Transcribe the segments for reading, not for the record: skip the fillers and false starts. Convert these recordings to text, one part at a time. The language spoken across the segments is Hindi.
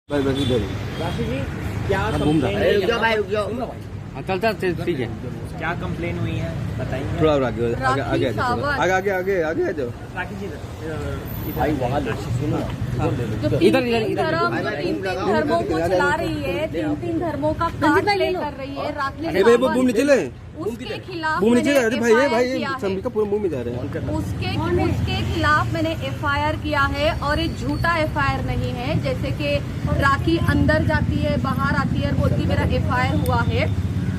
भाई बस इधर राशि जी क्या घूम रहा है। रुक जाओ भाई, रुक जाओ। हाँ चलता ठीक है। क्या कंप्लेन हुई है बताइए। थोड़ा और आगे आगे आगे आ जाओ, आगे आगे आगे आगे आ जाओ। राखी जी भाई वहाँ सुनो इधर इधर इधर तीन धर्मों को चला रही है, तीन धर्मों का काट प्ले कर रही है। अरे भाई वो मुंह नीचे ले, उसके खिलाफ मुंह नीचे। अरे भाई FIR भाई किया है। समी का पूरा मुंह में जा रहा है। उसके खिलाफ मैंने FIR किया है और ये झूठा FIR नहीं है। जैसे कि राखी अंदर जाती है बाहर आती है और बोलती मेरा FIR हुआ है,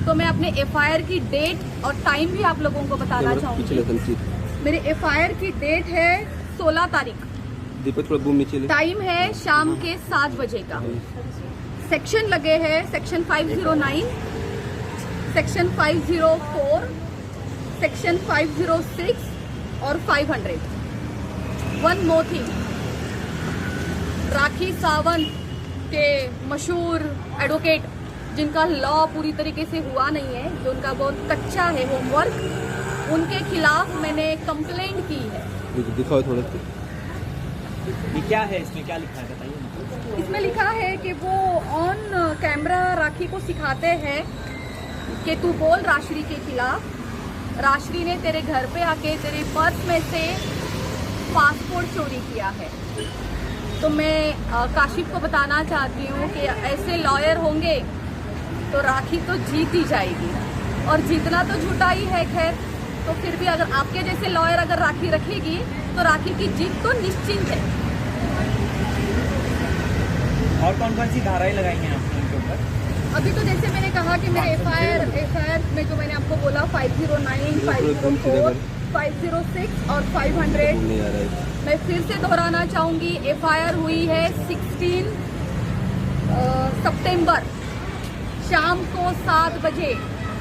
तो मैं अपने FIR की डेट और टाइम भी आप लोगों को बताना चाहूँगी। मेरे FIR की डेट है 16 तारीख, दीपक थोड़ा मुंह नीचे ले। टाइम है शाम के 7 बजे का। सेक्शन लगे हैं सेक्शन 509, सेक्शन 504, सेक्शन 506 और 500। One more thing, Rakhi Sawant के मशहूर एडवोकेट जिनका लॉ पूरी तरीके से हुआ नहीं है, जो उनका बहुत कच्चा है होमवर्क, उनके खिलाफ मैंने कंप्लेंट की है। दिखाओ थोड़ा सा। ये क्या है, इसमें क्या लिखा है बताइए। इसमें लिखा है कि वो ऑन कैमरा राखी को सिखाते हैं कि तू बोल राश्री के खिलाफ। राश्री ने तेरे घर पे आके तेरे पर्स में से पासपोर्ट चोरी किया है। तो मैं काशिफ को बताना चाहती हूँ कि ऐसे लॉयर होंगे तो राखी तो जीत ही जाएगी, और जीतना तो झूठा ही है। खैर, तो फिर भी अगर आपके जैसे लॉयर अगर राखी रखेगी तो राखी की जीत तो निश्चित है। और कौन कौन सी धाराएं लगाई हैं आपने उनके ऊपर? अभी तो जैसे मैंने कहा कि मेरे FIR में जो मैंने आपको बोला 509, 504, 506 और 500। मैं फिर से दोहराना चाहूँगी, FIR हुई है 16 सितंबर शाम को 7 बजे।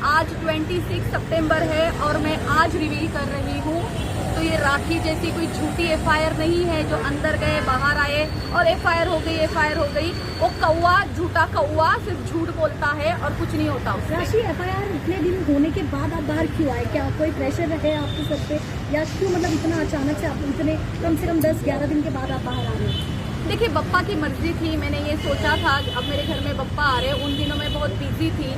आज 26 सितंबर है और मैं आज रिवील कर रही हूँ। तो ये राखी जैसी कोई झूठी FIR नहीं है जो अंदर गए बाहर आए और FIR हो गई, FIR हो गई। वो कौवा, झूठा कौवा सिर्फ झूठ बोलता है और कुछ नहीं होता उससे। राशि, FIR इतने दिन होने के बाद आप बाहर क्यों आए? क्या कोई प्रेशर है आपके सर पे, या क्यों मतलब इतना अचानक से आप इतने कम से कम 10-11 दिन के बाद आप बाहर आ रहे हो? देखिए, बप्पा की मर्जी थी। मैंने ये सोचा था कि अब मेरे घर में बप्पा आ रहे हैं। उन दिनों में बहुत बिजी थी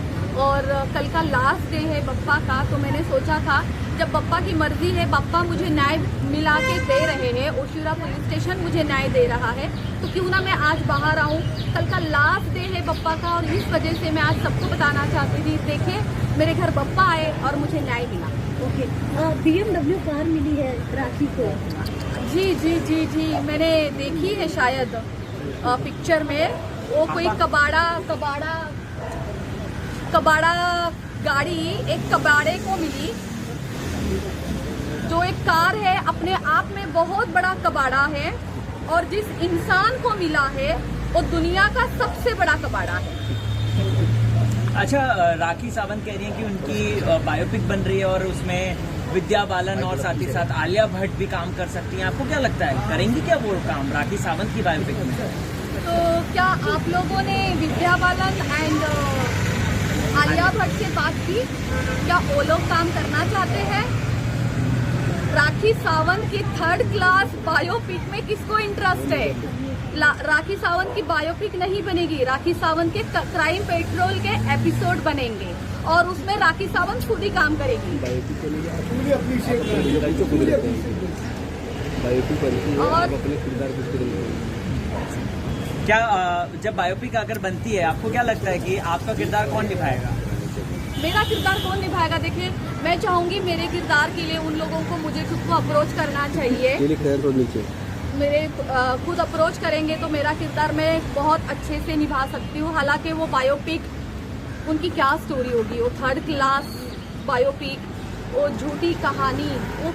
और कल का लास्ट डे है बप्पा का, तो मैंने सोचा था जब बप्पा की मर्जी है, बप्पा मुझे न्याय मिला के दे रहे हैं, ओशिवरा पुलिस स्टेशन मुझे न्याय दे रहा है, तो क्यों ना मैं आज बाहर आऊँ। कल का लास्ट डे है बप्पा का और इस वजह से मैं आज सबको बताना चाहती थी, देखिए मेरे घर बप्पा आए और मुझे न्याय मिला। ओके, BMW कार मिली है राखी को। जी जी जी जी, मैंने देखी है शायद पिक्चर में। वो कोई कबाड़ा गाड़ी एक कबाड़े को मिली, जो एक कार है अपने आप में बहुत बड़ा कबाड़ा है, और जिस इंसान को मिला है वो दुनिया का सबसे बड़ा कबाड़ा है। अच्छा, राखी सावंत कह रही हैं कि उनकी बायोपिक बन रही है और उसमें विद्या बालन और साथ ही साथ आलिया भट्ट भी काम कर सकती हैं। आपको क्या लगता है, करेंगी क्या वो काम राखी सावंत की बायोपिक में? तो क्या आप लोगों ने विद्या बालन एंड आलिया भट्ट से बात की? क्या वो लोग काम करना चाहते हैं? राखी सावंत की 3rd क्लास बायोपिक में किसको इंटरेस्ट है? राखी सावंत की बायोपिक नहीं बनेगी, राखी सावंत के क्राइम पेट्रोल के एपिसोड बनेंगे और उसमें राखी सावंत खुद ही काम करेगी। और क्या जब बायोपिक अगर बनती है, आपको क्या लगता है कि आपका किरदार कौन निभाएगा? मेरा किरदार कौन निभाएगा? देखिए, मैं चाहूंगी मेरे किरदार के लिए उन लोगों को मुझे खुद को अप्रोच करना चाहिए। मेरे खुद अप्रोच करेंगे तो मेरा किरदार मैं बहुत अच्छे से निभा सकती हूँ। हालांकि वो बायोपिक, उनकी क्या स्टोरी होगी, वो 3rd क्लास बायोपिक, वो झूठी कहानी, वो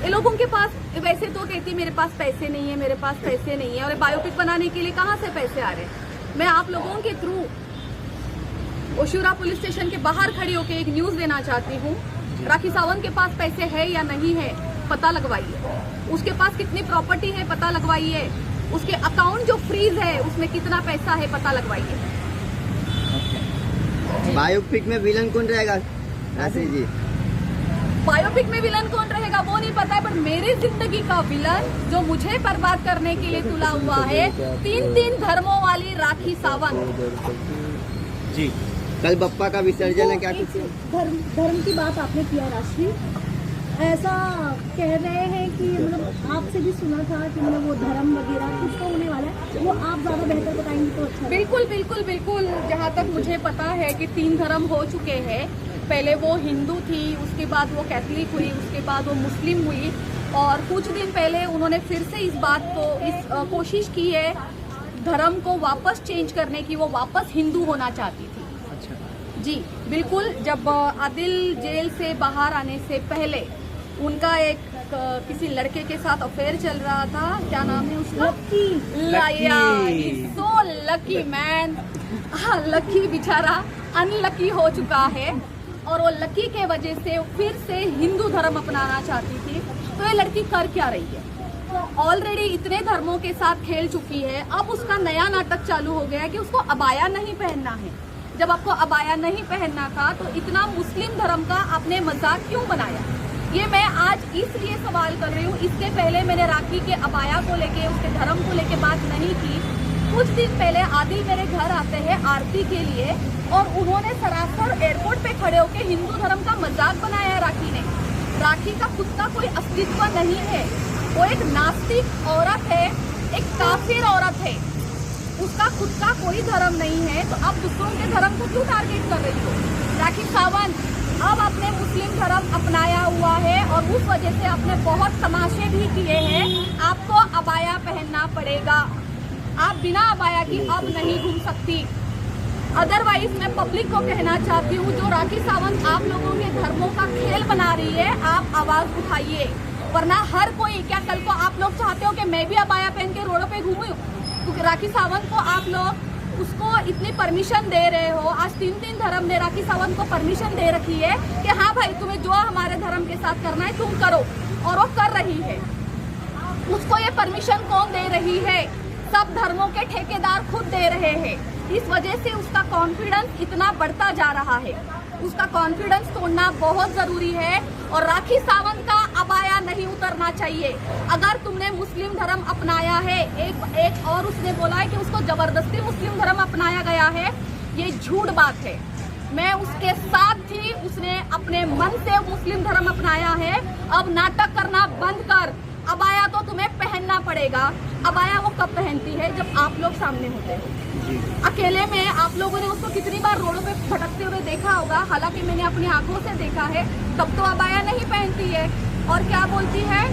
ये लोगों के पास वैसे तो कहती मेरे पास पैसे नहीं है, मेरे पास पैसे नहीं है, और बायोपिक बनाने के लिए कहाँ से पैसे आ रहे हैं? मैं आप लोगों के थ्रू ओशिवरा पुलिस स्टेशन के बाहर खड़ी होकर एक न्यूज देना चाहती हूँ। राखी सावंत के पास पैसे है या नहीं है, पता लगवाइए। उसके पास कितनी प्रॉपर्टी है, पता लगवाइए। उसके अकाउंट जो फ्रीज है उसमें कितना पैसा है, पता लगवाइए। बायोपिक में विलन कौन रहेगा राशि जी? बायोपिक में विलन कौन रहेगा वो नहीं पता है, पर मेरी जिंदगी का विलन जो मुझे बर्बाद करने के लिए तुला हुआ है, 3 धर्मों वाली राखी सावंत। जी कल बप्पा का विसर्जन है, क्या धर्म की बात आपने किया राशि, ऐसा कह रहे हैं कि मतलब आपसे भी सुना था कि मतलब वो धर्म वगैरह कुछ तो होने वाला है, वो आप ज़्यादा बेहतर बताएंगे तो अच्छा। बिल्कुल बिल्कुल बिल्कुल, जहाँ तक मुझे पता है कि 3 धर्म हो चुके हैं। पहले वो हिंदू थी, उसके बाद वो कैथलिक हुई, उसके बाद वो मुस्लिम हुई, और कुछ दिन पहले उन्होंने फिर से इस बात को कोशिश की है धर्म को वापस चेंज करने की, वो वापस हिंदू होना चाहती थी। अच्छा जी बिल्कुल, जब आदिल जेल से बाहर आने से पहले उनका एक किसी लड़के के साथ अफेयर चल रहा था, क्या नाम है उसका? So lucky man. हाँ, लकी बेचारा अनलकी हो चुका है, और वो लकी के वजह से फिर से हिंदू धर्म अपनाना चाहती थी। तो ये लड़की कर क्या रही है? ऑलरेडी इतने धर्मों के साथ खेल चुकी है, अब उसका नया नाटक चालू हो गया कि उसको अबाया नहीं पहनना है। जब आपको अबाया नहीं पहनना था तो इतना मुस्लिम धर्म का आपने मजाक क्यों बनाया? ये मैं आज इसलिए सवाल कर रही हूँ। इसके पहले मैंने राखी के अबाया को लेके, उसके धर्म को लेके बात नहीं की। कुछ दिन पहले आदिल मेरे घर आते हैं आरती के लिए, और उन्होंने सरासर एयरपोर्ट पे खड़े होकर हिंदू धर्म का मजाक बनाया है राखी ने। राखी का खुद का कोई अस्तित्व नहीं है, वो एक नास्तिक औरत है, एक काफिर औरत है, उसका खुद का कोई धर्म नहीं है। तो अब दूसरों के धर्म को क्यों टारगेट कर रही हो? राखी सावंत अब आपने मुस्लिम धर्म अपनाया हुआ है, और उस वजह से आपने बहुत तमाशे भी किए हैं। आपको अबाया पहनना पड़ेगा, आप बिना अबाया की अब नहीं घूम सकती। अदरवाइज मैं पब्लिक को कहना चाहती हूँ, जो राखी सावंत आप लोगों के धर्मों का खेल बना रही है, आप आवाज उठाइए, वरना हर कोई, क्या कल को आप लोग चाहते हो कि मैं भी अबाया पहन के रोडों पे घूमूं? क्योंकि राखी सावंत को आप लोग उसको इतनी परमिशन दे रहे हो। आज 3 धर्म ने राखी सावंत को परमिशन दे रखी है कि हाँ भाई, तुम्हें जो हमारे धर्म के साथ करना है तुम करो, और वो कर रही है। उसको ये परमिशन कौन दे रही है? सब धर्मों के ठेकेदार खुद दे रहे हैं। इस वजह से उसका कॉन्फिडेंस इतना बढ़ता जा रहा है। उसका कॉन्फिडेंस तोड़ना बहुत जरूरी है, और राखी सावंत का अबाया नहीं उतरना चाहिए। अगर तुमने मुस्लिम धर्म अपनाया है, एक और उसने बोला है कि उसको जबरदस्ती मुस्लिम धर्म अपनाया गया है, ये झूठ बात है। मैं उसके साथ थी, उसने अपने मन से मुस्लिम धर्म अपनाया है। अब नाटक करना बंद कर, अबाया तो तुम्हें पहनना पड़ेगा। अबाया वो कब पहनती है? जब आप लोग सामने होते हो। अकेले में आप लोगों ने उसको कितनी बार रोडों पे भटकते हुए देखा होगा, हालांकि मैंने अपनी आंखों से देखा है, तब तो अबाया नहीं पहनती है। और क्या बोलती है?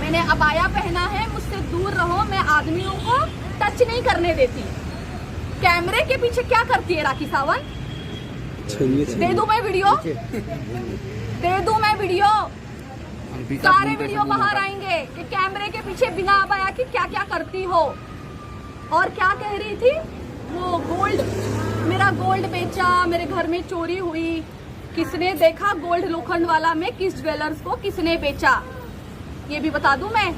मैंने अबाया पहना है, मुझसे दूर रहो, मैं आदमियों को टच नहीं करने देती। कैमरे के पीछे क्या करती है राखी सावंत? दे दूं मैं वीडियो? दे दूं मैं वीडियो? सारे वीडियो बाहर आएंगे कि कैमरे के पीछे बिना अबाया की क्या क्या करती हो। और क्या कह रही थी वो? गोल्ड, मेरा गोल्ड बेचा, मेरे घर में चोरी हुई, किसने देखा? गोल्ड लोखंड वाला में किस ज्वेलर्स को किसने बेचा, ये भी बता दूं मैं।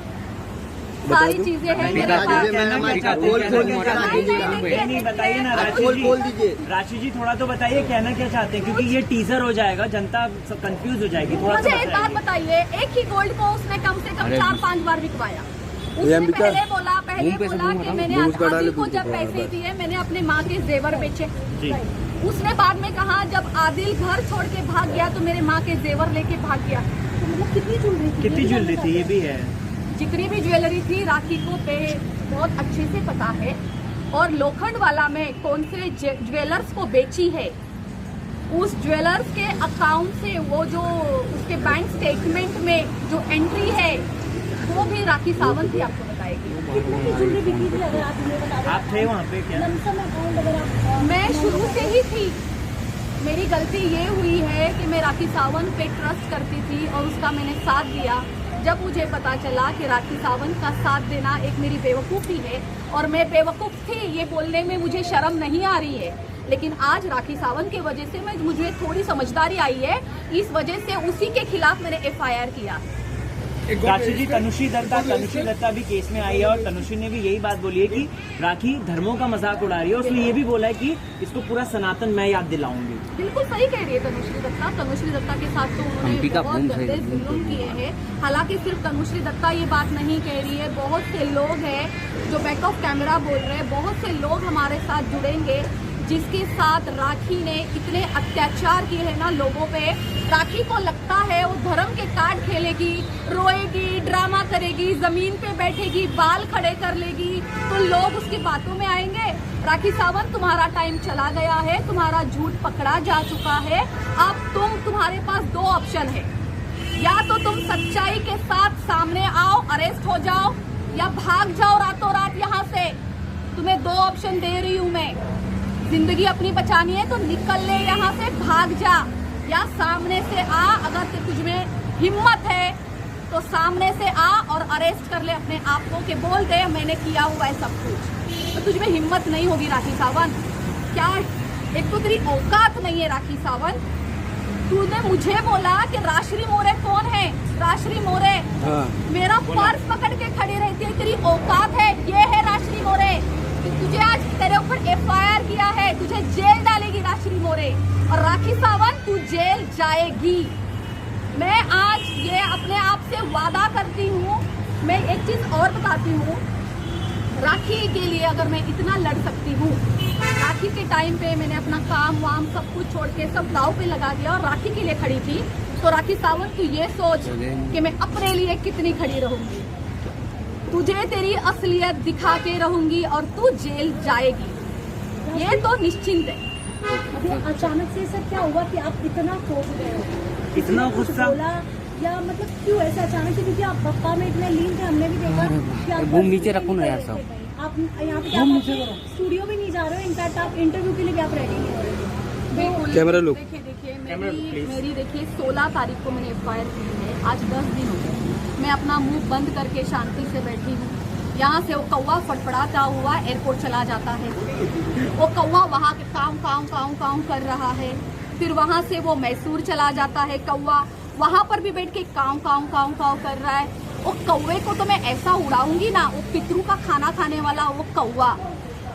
सारी चीजें हैं मेरे पास। नहीं बताइए ना राशि जी, थोड़ा तो बताइए कहना क्या चाहते हैं, क्योंकि ये टीजर हो जाएगा, जनता कंफ्यूज हो जाएगी। थोड़ा मुझे एक बात बताइए, एक ही गोल्ड को उसने कम से कम 4-5 बार बिकवाया। उसने पहले बोला कि मैंने आदिल को जब पैसे दिए, मैंने अपने माँ के जेवर बेचे। उसने बाद में कहा जब आदिल घर छोड़ के भाग गया तो मेरे माँ के जेवर लेके भाग गया। तो मतलब कितनी ज्वेलरी थी ये भी है? जितनी भी ज्वेलरी थी राखी को बहुत अच्छे से पता है, और लोखंड वाला में कौन से ज्वेलर्स को बेची है, उस ज्वेलर्स के अकाउंट से वो जो उसके बैंक स्टेटमेंट में जो एंट्री है वो भी राखी सावंत ही आपको बताएगी। कितने की ज्वेलरी बिकी थी अगर आप मुझे बता दें? आप थे वहाँ पे क्या? अकाउंट वगैरह मैं शुरू से ही थी। मेरी गलती ये हुई है कि मैं राखी सावंत पे ट्रस्ट करती थी और उसका मैंने साथ दिया। जब मुझे पता चला कि राखी सावंत का साथ देना एक मेरी बेवकूफ़ी है, और मैं बेवकूफ़ थी ये बोलने में मुझे शर्म नहीं आ रही है, लेकिन आज राखी सावंत की वजह से मुझे थोड़ी समझदारी आई है। इस वजह से उसी के खिलाफ मैंने FIR किया। राशि जी, तनुश्री दत्ता भी केस में आई है और तनुश्री ने भी यही बात बोली है कि राखी धर्मों का मजाक उड़ा रही है। उसने ये भी बोला है कि इसको पूरा सनातन मैं याद दिलाऊंगी। बिल्कुल सही कह रही है तनुश्री दत्ता के साथ तो उन्होंने बहुत गंदे जुल्म किए हैं। हालांकि सिर्फ तनुश्री दत्ता ये बात नहीं कह रही है, बहुत से लोग हैं जो बैक ऑफ कैमरा बोल रहे हैं, बहुत से लोग हमारे साथ जुड़ेंगे जिसके साथ राखी ने इतने अत्याचार किए हैं ना लोगों पे। राखी को लगता है वो धर्म के कार्ड खेलेगी, रोएगी, ड्रामा करेगी, जमीन पे बैठेगी, बाल खड़े कर लेगी तो लोग उसकी बातों में आएंगे। राखी सावंत, तुम्हारा टाइम चला गया है, तुम्हारा झूठ पकड़ा जा चुका है। अब तुम्हारे पास दो ऑप्शन है, या तो तुम सच्चाई के साथ सामने आओ, अरेस्ट हो जाओ, या भाग जाओ रातों रात यहाँ से। तुम्हें दो ऑप्शन दे रही हूँ मैं। जिंदगी अपनी बचानी है तो निकल ले यहाँ से, भाग जा, या सामने से आ। अगर तुझ में हिम्मत है तो सामने से आ और अरेस्ट कर ले अपने आप को कि बोल दे मैंने किया हुआ है सब कुछ। तो तुझ में हिम्मत नहीं होगी राखी सावंत। क्या एक तो तेरी औकात नहीं है राखी सावंत। तूने मुझे बोला कि राश्री मोरे कौन है, राश्री मोरे मेरा पर्स पकड़ के खड़ी रहती है, तेरी औकात है, ये है राश्री मोरे। तुझे आज तेरे ऊपर FIR किया है, तुझे जेल डालेगी राश्री मोरे। और राखी सावंत, तू जेल जाएगी। मैं आज ये अपने आप से वादा करती हूँ। मैं एक चीज और बताती हूँ, राखी के लिए अगर मैं इतना लड़ सकती हूँ, राखी के टाइम पे मैंने अपना काम वाम सब कुछ छोड़ के सब दाव पे लगा दिया और राखी के लिए खड़ी थी, तो राखी सावंत तू ये सोच कि मैं अपने लिए कितनी खड़ी रहूंगी। तुझे तेरी असलियत दिखा के रहूंगी और तू जेल जाएगी, ये तो निश्चिंत है। अभी अचानक से सर क्या हुआ कि आप इतना खो गए हो, इतना गुस्सा बोला या मतलब क्यों ऐसा अचानक से? क्योंकि आप बप्पा में इतने लीन थे, हमने भी देखा कि आप घूम नीचे रखो ना यार सब। आप यहाँ पे स्टूडियो भी नहीं जा रहे हो, इनफैक्ट आप इंटरव्यू के लिए भी आप रेडी नहीं हो रहे हो। कैमरा लो। देखिए मेरी देखिए 16 तारीख को मैंने FIR की है, आज 10 दिन हो गए। मैं अपना मुंह बंद करके शांति से बैठी हूँ। यहाँ से वो कौवा फड़फड़ाता हुआ एयरपोर्ट चला जाता है, वो कौवा वहाँ के काम कर रहा है। फिर वहाँ से वो मैसूर चला जाता है कौवा, वहाँ पर भी बैठ के काम कर रहा है। वो कौवे को तो मैं ऐसा उड़ाऊंगी ना, वो पितरू का खाना खाने वाला वो कौवा।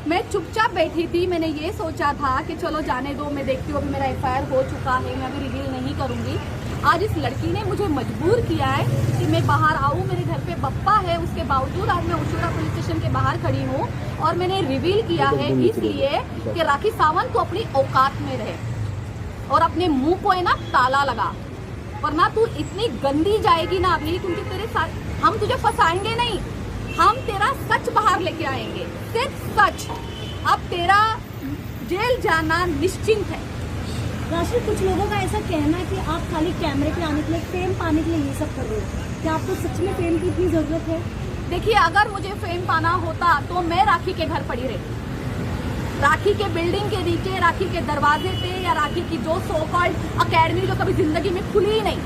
मैं चुपचाप बैठी थी, मैंने ये सोचा था कि चलो जाने दो, मैं देखती हूँ अभी मेरा FIR हो चुका है, मैं अभी रिवील नहीं करूँगी। आज इस लड़की ने मुझे मजबूर किया है कि मैं बाहर आऊँ। मेरे घर पे बप्पा है, उसके बावजूद आज मैं उशूरा पुलिस स्टेशन के बाहर खड़ी हूँ और मैंने रिवील किया है इसलिए कि राखी सावंत को अपनी औकात में रहे और अपने मुंह को है ना ताला लगा, वरना तू इतनी गंदी जाएगी ना अभी, क्योंकि तेरे साथ हम तुझे फंसाएंगे नहीं, हम तेरा सच बाहर लेके आएंगे, सिर्फ सच। अब तेरा जेल जाना निश्चिंत है। राशि, कुछ लोगों का ऐसा कहना है कि आप खाली कैमरे पे आने के लिए, फेम पाने के लिए ये सब कर रहे हो। क्या आपको सच में फेम की इतनी जरूरत है? देखिए, अगर मुझे फेम पाना होता तो मैं राखी के घर पड़ी रहती, राखी के बिल्डिंग के नीचे, राखी के दरवाजे पे, या राखी की जो सो कॉल्ड अकेडमी जो कभी जिंदगी में खुली ही नहीं,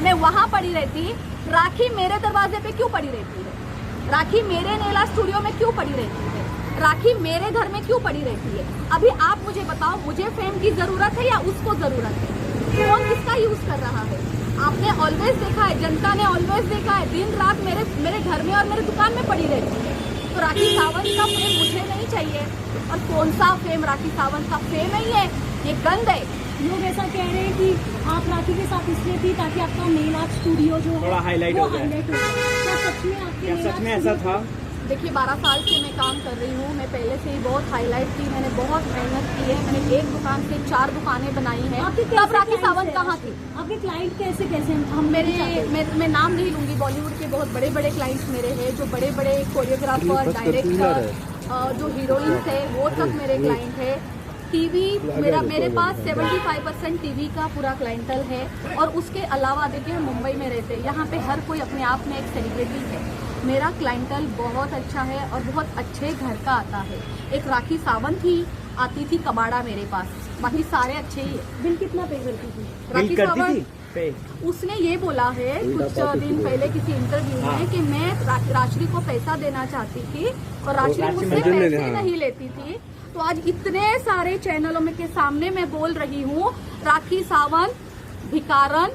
मैं वहां पड़ी रहती। राखी मेरे दरवाजे पे क्यों पड़ी रहती है? राखी मेरे नेला स्टूडियो में क्यों पड़ी रहती है? राखी मेरे घर में क्यों पड़ी रहती है? अभी आप मुझे बताओ, मुझे फेम की जरूरत है या उसको जरूरत है? कौन किसका यूज कर रहा है? आपने ऑलवेज देखा है, जनता ने ऑलवेज देखा है, दिन रात मेरे घर में और मेरे दुकान में पड़ी रहती है। तो राखी सावंत का फेम मुझे नहीं चाहिए। और कौन सा फेम? राखी सावंत का फेम नहीं है, ये गंद है। लोग ऐसा कह रहे हैं कि आप राखी के साथ इसलिए थी ताकि आपका मेल आर्ट स्टूडियो जो थोड़ा हाईलाइट हो गया। क्या सच में आपके सच में ऐसा था? देखिए, 12 साल से मैं काम कर रही हूँ। मैं पहले से ही बहुत हाईलाइट की, मैंने बहुत मेहनत की है। मैंने एक दुकान से 4 दुकानें बनाई हैं। तब राखी सावंत कहाँ थी? आपके क्लाइंट कैसे हम मैं नाम नहीं लूंगी, बॉलीवुड के बहुत बड़े बड़े क्लाइंट्स मेरे हैं, जो बड़े बड़े कोरियोग्राफर, डायरेक्टर, जो हीरोइंस है, वो सब मेरे क्लाइंट है। टीवी मेरे पास 75% टीवी का पूरा क्लाइंटल है। और उसके अलावा देखिए, हम मुंबई में रहते हैं, यहाँ पे हर कोई अपने आप में एक सेलिब्रिटी है। मेरा क्लाइंटल बहुत अच्छा है और बहुत अच्छे घर का आता है। एक राखी सावंत ही आती थी कबाड़ा मेरे पास, बाकी सारे अच्छे ही है। बिल कितना पे करती थी राखी सावंत? उसने ये बोला है कुछ दिन पहले किसी इंटरव्यू में कि मैं राश्री को पैसा देना चाहती थी और राश्री मुझसे पैसे नहीं लेती थी। तो आज इतने सारे चैनलों में के सामने मैं बोल रही हूँ, राखी सावंत भिकारन,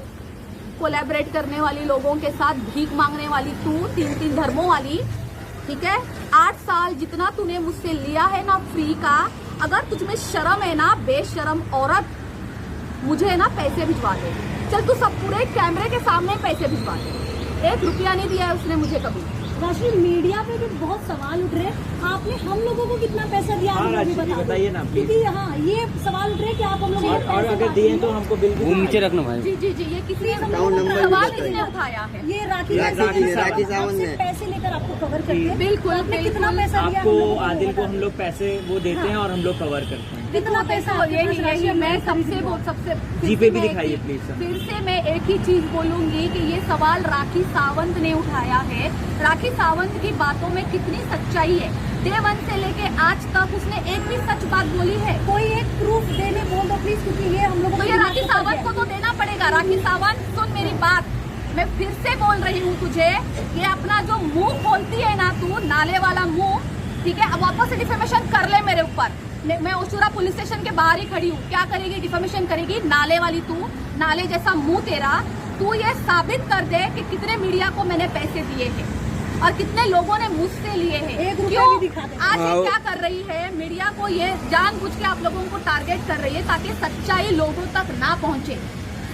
कोलैबोरेट करने वाली लोगों के साथ भीख मांगने वाली तू, 3 धर्मों वाली, ठीक है। 8 साल जितना तूने मुझसे लिया है ना फ्री का, अगर तुझमें शर्म है ना, बेशरम औरत, मुझे ना पैसे भिजवा दे। चल तू सब पूरे कैमरे के सामने पैसे भिजवा दे। 1 रुपया नहीं दिया है उसने मुझे कभी। राशि, मीडिया पे भी बहुत सवाल उठ रहे हैं, आपने हम लोगों को कितना पैसा दिया? हाँ, राशि जी बताइए ना प्लीज। क्योंकि हाँ ये सवाल उठ रहे हैं कि आप हम लोगों को और अगर दिए तो हमको बिल्कुल नीचे रखना भाई। जी जी जी, ये किसी अकाउंट नंबर भी सवाल बताइए। इसने उठाया है। ये राखी राखी सावंत ने पैसे लेकर आपको कवर करते हैं। बिल्कुल, आपने बिल्कुल। कितना पैसा दिया? आपको आदिल को हम लोग पैसे वो देते हैं और हम लोग कवर करते हैं। कितना पैसा? यही मैं सबसे जीपे भी दिखाइए प्लीज सर। फिर से मैं एक ही चीज बोलूंगी कि ये सवाल राखी सावंत ने उठाया है। राखी सावंत की बातों में कितनी सच्चाई है? डे 1 से लेके आज तक उसने एक भी सच बात बोली है? कोई एक प्रूफ देने बोल दो प्लीज, क्योंकि ये हम लोगों तो ये राखी सावंत को तो देना पड़ेगा। राखी सावंत सुन मेरी बात, मैं फिर से बोल रही हूँ तुझे, ये अपना जो मुंह खोलती है ना तू, नाले वाला मुंह, ठीक है, अब वापस से डिफेमेशन कर ले मेरे ऊपर। मैं ओशुरा पुलिस स्टेशन के बाहर ही खड़ी हूँ। क्या करेगी? डिफेमेशन करेगी। नाले वाली तू, नाले जैसा मुंह तेरा। तू ये साबित कर दे कि कितने मीडिया को मैंने पैसे दिए हैं और कितने लोगों ने मुझसे लिए हैं। 1 रुपया क्यों? भी दिखा दे। आज ये क्या कर रही है? मीडिया को ये जानबूझ के आप लोगों को टारगेट कर रही है ताकि सच्चाई लोगों तक ना पहुंचे।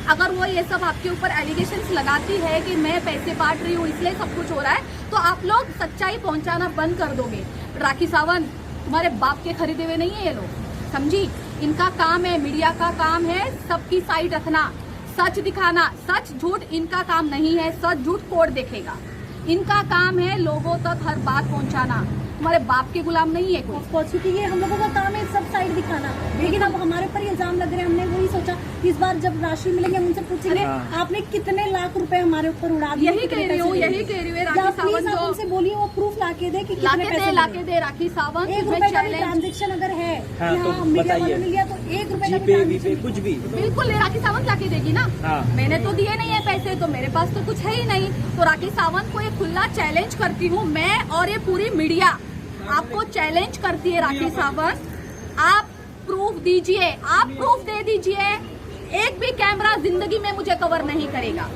अगर वो ये सब आपके ऊपर एलिगेशंस लगाती है कि मैं पैसे बांट रही हूँ इसलिए सब कुछ हो रहा है, तो आप लोग सच्चाई पहुंचाना बंद कर दोगे। राखी सावंत, तुम्हारे बाप के खरीदे हुए नहीं है ये लोग, समझी? इनका काम है, मीडिया का काम है सबकी साइड रखना, सच दिखाना। सच झूठ इनका काम नहीं है, सच झूठ कोर्ट देखेगा। इनका काम है लोगों तक हर बात पहुंचाना। तुम्हारे बाप के गुलाम नहीं है कोई। ऑफकोर्स, क्योंकि ये हम लोगों का काम है सब साइड दिखाना। लेकिन अब हमारे ऊपर इल्जाम लग रहे हैं। हमने वही सोचा इस बार जब राशि मिलेंगे हम उनसे पूछेंगे आपने कितने लाख रुपए हमारे ऊपर उड़ा दिए। यही कह रही हूँ राखी सावंत आप उनसे बोलिए वो प्रूफ लाके दे कि लाके दे राखी सावंत। 1 रुपए का ट्रांजेक्शन अगर है, हाँ, तो मीडिया वालों बताइए। ने लिया तो 1 रुपए का जीपे transaction- कुछ भी बिल्कुल राखी सावंत लाके देगी ना। हाँ। मैंने तो दिए नहीं है पैसे, तो मेरे पास तो कुछ है ही नहीं। तो राखी सावंत को ये खुला चैलेंज करती हूँ मैं, और ये पूरी मीडिया आपको चैलेंज करती है। राखी सावंत, आप प्रूफ दीजिए, आप प्रूफ दे दीजिए। एक भी कैमरा जिंदगी में मुझे कवर नहीं करेगा,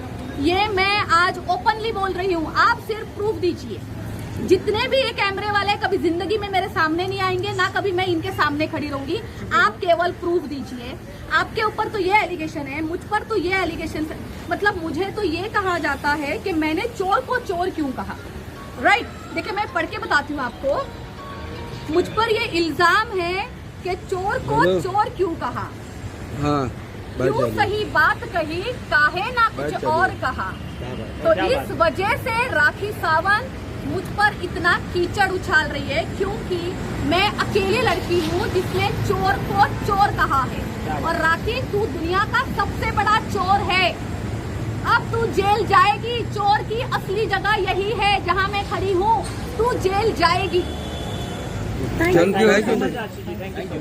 ये मैं आज ओपनली बोल रही हूँ। आप सिर्फ प्रूफ दीजिए। जितने भी ये कैमरे वाले कभी जिंदगी में मेरे सामने नहीं आएंगे, ना कभी मैं इनके सामने खड़ी रहूंगी। आप केवल प्रूफ दीजिए। आपके ऊपर तो ये एलिगेशन है, मुझ पर तो ये एलिगेशन है। मतलब मुझे तो ये कहा जाता है कि मैंने चोर को चोर क्यों कहा। राइट, देखिए मैं पढ़ के बताती हूँ आपको। मुझ पर ये इल्जाम है कि चोर को चोर क्यों कहा। हाँ, क्यों सही बात कही, काहे ना कुछ और कहा। तो इस वजह से राखी सावंत मुझ पर इतना कीचड़ उछाल रही है, क्योंकि मैं अकेली लड़की हूँ जिसने चोर को चोर कहा है। और राखी, तू दुनिया का सबसे बड़ा चोर है। अब तू जेल जाएगी। चोर की असली जगह यही है जहाँ मैं खड़ी हूँ। तू जेल जाएगी। Thank you. Thank you. Thank you.